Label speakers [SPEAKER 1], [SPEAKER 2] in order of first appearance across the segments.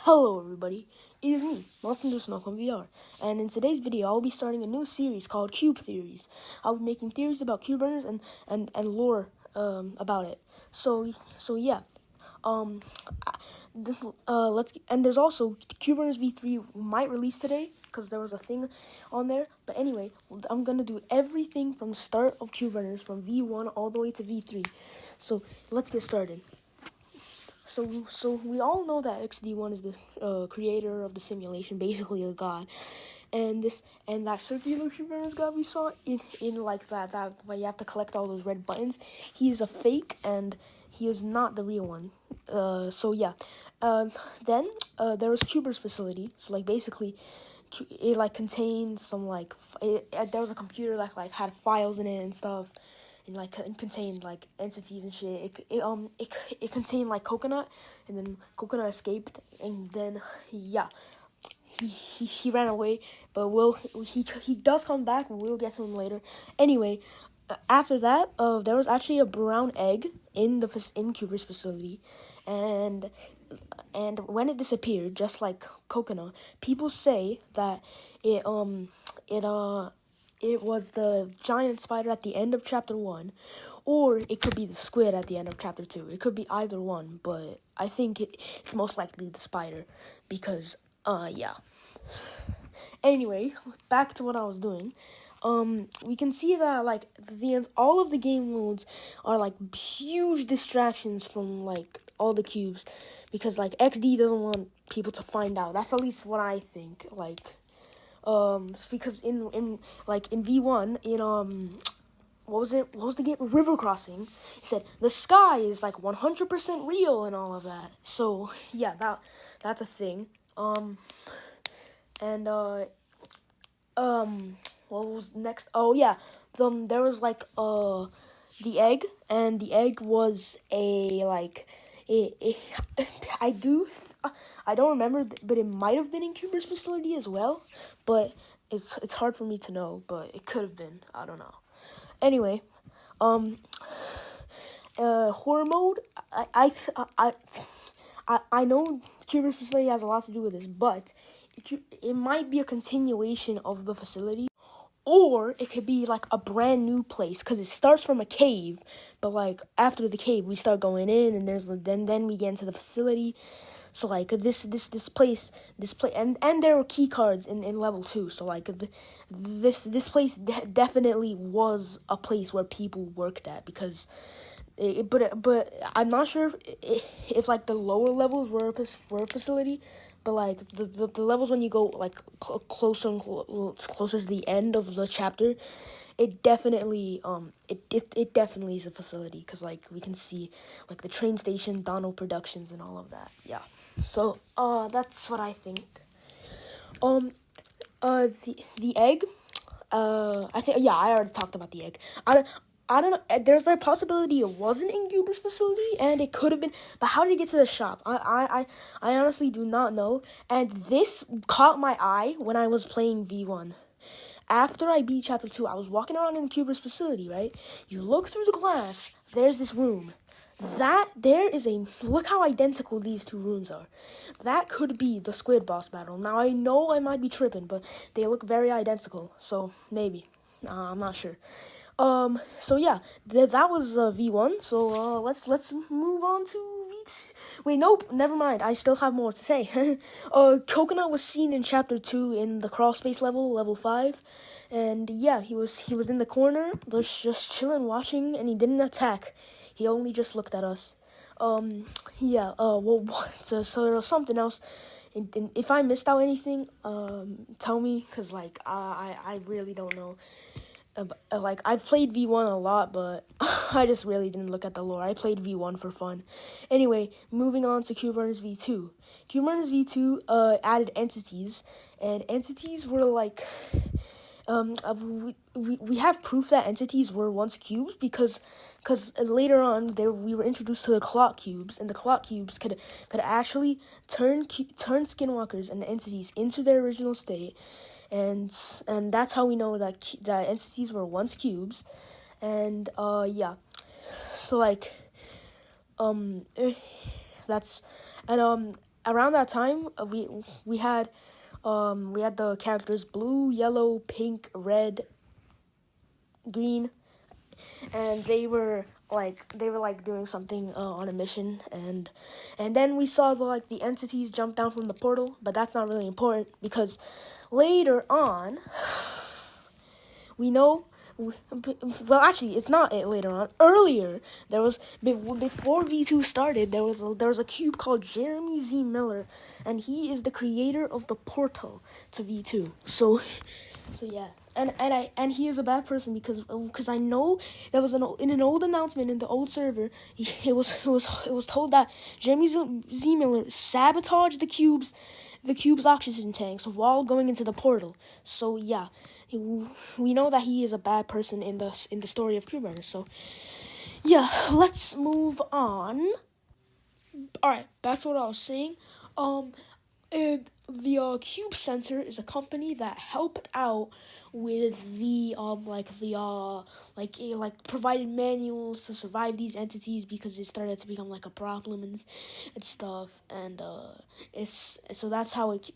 [SPEAKER 1] Hello everybody, it is me, Martin on VR, and in today's video I'll be starting a new series called Cube Theories. I'll be making theories about cube runners and lore about it. So yeah. And there's also Cube Runners V3 might release today because there was a thing on there. But anyway, I'm gonna do everything from the start of Cube Runners from V1 all the way to V3. So let's get started. So we all know that XD1 is the creator of the simulation, basically a god, and that circular cube runners god we saw in like that where you have to collect all those red buttons. He is a fake, and he is not the real one. So yeah, then there was Cuber's facility. So like basically, it like contained some like there was a computer that like had files in it and stuff. And like it contained like entities and shit. It contained like Coconut, and then Coconut escaped, and then yeah, he ran away. But he does come back. We'll get to him later. Anyway, after that, there was actually a brown egg in Cuber's facility, and when it disappeared, just like Coconut, people say that it was the giant spider at the end of chapter 1, or it could be the squid at the end of chapter 2. It could be either one, but I think it's most likely the spider because, yeah. Anyway, back to what I was doing. We can see that, like, all of the game modes are, like, huge distractions from, like, all the cubes because, like, XD doesn't want people to find out. That's at least what I think, like... because in V1 what was the game River Crossing, it said the sky is like 100% real and all of that. So yeah, that's a thing. What was next? Oh yeah, there was like the egg, and the egg was a like I don't remember, but it might have been in Cuber's facility as well. But it's hard for me to know, but it could have been. I don't know. Anyway, horror mode. I know Cuber's facility has a lot to do with this, but it might be a continuation of the facility. Or it could be like a brand new place because it starts from a cave, but like after the cave we start going in, and then we get into the facility. So like this place, and there were key cards in level 2. So like this place definitely was a place where people worked at because. But I'm not sure if like the lower levels were a facility, but like the levels when you go like closer to the end of the chapter, it definitely it definitely is a facility because like we can see like the train station, Donald Productions, and all of that. Yeah, so that's what I think. The egg. I think I already talked about the egg. I don't know. There's a possibility it wasn't in Cuber's facility, and it could have been. But how did it get to the shop? I honestly do not know. And this caught my eye when I was playing V1. After I beat chapter 2, I was walking around in Cuber's facility. Right? You look through the glass. There's this room. Look how identical these two rooms are. That could be the squid boss battle. Now I know I might be tripping, but they look very identical. So maybe. I'm not sure. So yeah, that was V1. So let's move on to V2. Wait, nope, never mind. I still have more to say. Coconut was seen in chapter 2 in the crawl space level 5, and yeah, he was in the corner, just chilling, watching, and he didn't attack. He only just looked at us. So there was something else. And if I missed out anything, tell me, cause like I really don't know. Like I've played V1 a lot, but I just really didn't look at the lore. I played V1 for fun. Anyway, moving on to Cube Runners V2. Cube Runners V2 added entities, and entities were like we have proof that entities were once cubes because later on we were introduced to the clock cubes, and the clock cubes could actually turn skinwalkers and entities into their original state, and that's how we know that entities were once cubes. And yeah, so like that's and around that time, we had the characters blue, yellow, pink, red, green, and they were doing something on a mission, and then we saw the entities jump down from the portal, but that's not really important because later on we know. Well, actually, it's not it later on. Earlier, there was before V2 started. There was a cube called Jeremy Z. Miller, and he is the creator of the portal to V2. So yeah, and he is a bad person because I know there was in an old announcement in the old server. It was told that Jeremy Z. Miller sabotaged the cube's oxygen tanks while going into the portal. So yeah, we know that he is a bad person in the story of Cube Runners. So yeah, let's move on. All right, back to what I was saying. And the Cube Center is a company that helped out with provided manuals to survive these entities because it started to become like a problem and stuff, and it's so that's how it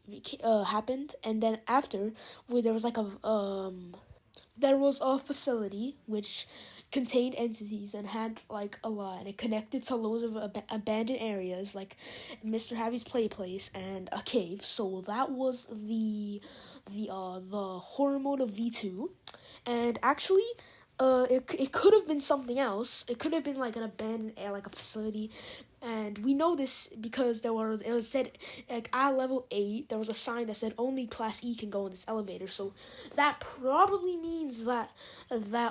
[SPEAKER 1] happened. And then after, where there was a facility which contained entities and had a lot, and it connected to loads of abandoned areas like Mr. Happy's play place and a cave. So that was the horror mode of V2, and actually it could have been something else. It could have been like an abandoned air, like a facility. And we know this because it was said at level 8 there was a sign that said only class E can go in this elevator. So that probably means that there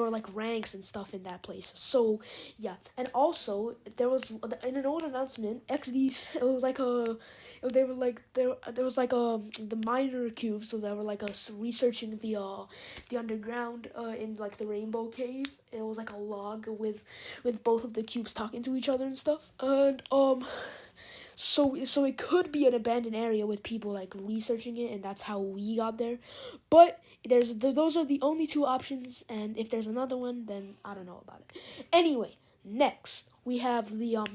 [SPEAKER 1] were ranks and stuff in that place. So yeah, and also there was in an old announcement XD, it was they were there was the minor cube, so they were researching the underground in the rainbow cave. It was a log with both of the cubes talking to each other and stuff, and so it could be an abandoned area with people researching it, and that's how we got there. But those are the only two options, and if there's another one, then I don't know about it. Anyway, next we have the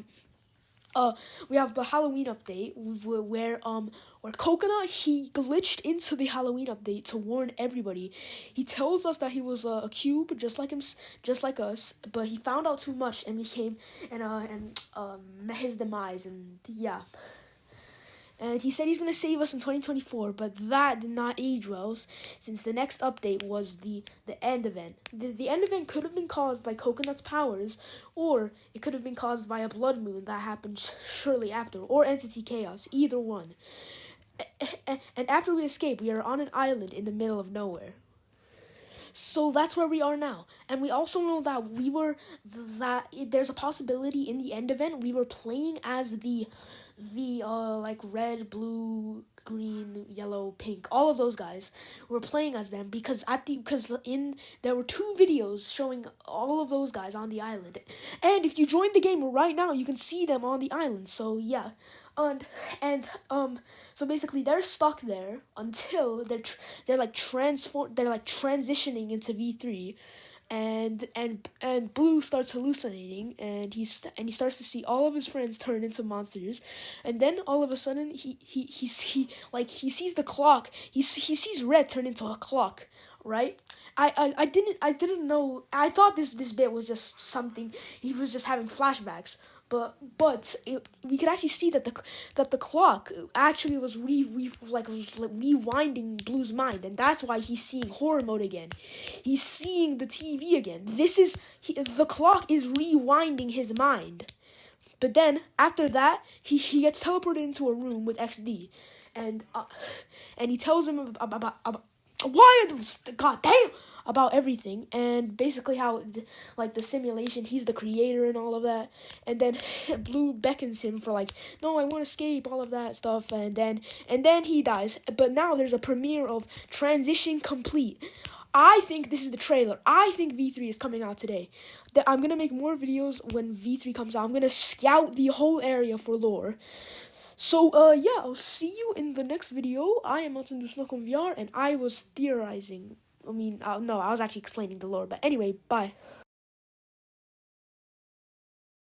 [SPEAKER 1] Halloween update where Coconut, he glitched into the Halloween update to warn everybody. He tells us that he was a cube just like us, but he found out too much and became met his demise, and yeah. And he said he's going to save us in 2024, but that did not age well, since the next update was the end event. The end event could have been caused by Coconut's powers, or it could have been caused by a blood moon that happened shortly after, or entity chaos, either one. And after we escape, we are on an island in the middle of nowhere. So that's where we are now. And we also know that there's a possibility in the end event we were playing as the red, blue, green, yellow, pink, all of those guys. Were playing as them because there were 2 videos showing all of those guys on the island. And if you join the game right now, you can see them on the island. So yeah. So basically they're stuck there until they're transitioning into V3, and Blue starts hallucinating, and he starts to see all of his friends turn into monsters, and then all of a sudden he sees the clock. He sees Red turn into a clock, right? I didn't know. I thought this bit was just something he was just having flashbacks. But we could actually see that the clock actually was rewinding Blue's mind, and that's why he's seeing horror mode again. He's seeing the TV again. The clock is rewinding his mind. But then after that, he gets teleported into a room with XD, and he tells him about why the goddamn about everything, and basically how the simulation, he's the creator and all of that. And then Blue beckons him for no, I want to escape, all of that stuff, and then he dies. But now there's a premiere of Transition Complete. I think this is the trailer. I think V3 is coming out today. I'm gonna make more videos when V3 comes out. I'm gonna scout the whole area for lore. So, yeah, I'll see you in the next video. I am Martin du Snokom VR, and I was theorizing. No, I was actually explaining the lore. But anyway, bye.